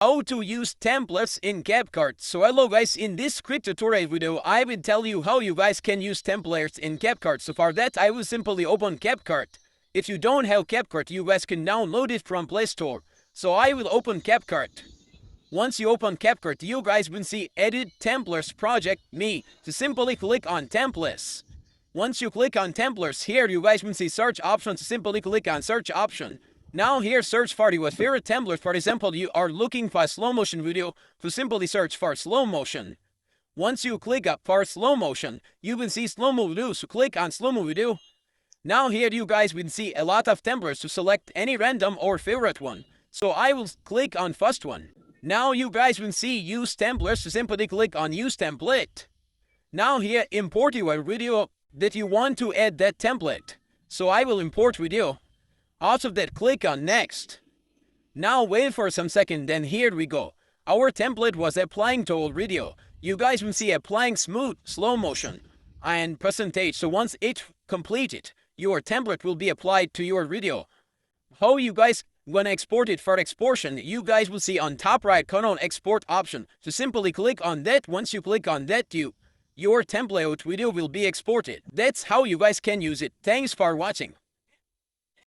How to use templates in CapCut. So hello guys, in this quick tutorial video I will tell you how you guys can use templates in CapCut. So for that I will simply open CapCut. If you don't have CapCut, you guys can download it from Play Store. So I will open CapCut. Once you open CapCut, you guys will see Edit Templates Project Me. So simply click on Templates. Once you click on Templates, here you guys will see Search option. So simply click on Search option. Now here search for your favorite template. For example, you are looking for a slow motion video, so simply search for slow motion. Once you click up for slow motion, you will see slow mo video, so click on slow mo video. Now here you guys will see a lot of templates to select any random or favorite one. So I will click on first one. Now you guys will see use templates, so simply click on use template. Now here import your video that you want to add that template. So I will import video. After that, click on next. Now wait for some second, then here we go. Our template was applying to our video. You guys will see applying smooth, slow motion, and percentage. So once it completed, your template will be applied to your video. How you guys gonna export it for exportation? You guys will see on top right corner export option. So simply click on that. Once you click on that, your template video will be exported. That's how you guys can use it. Thanks for watching.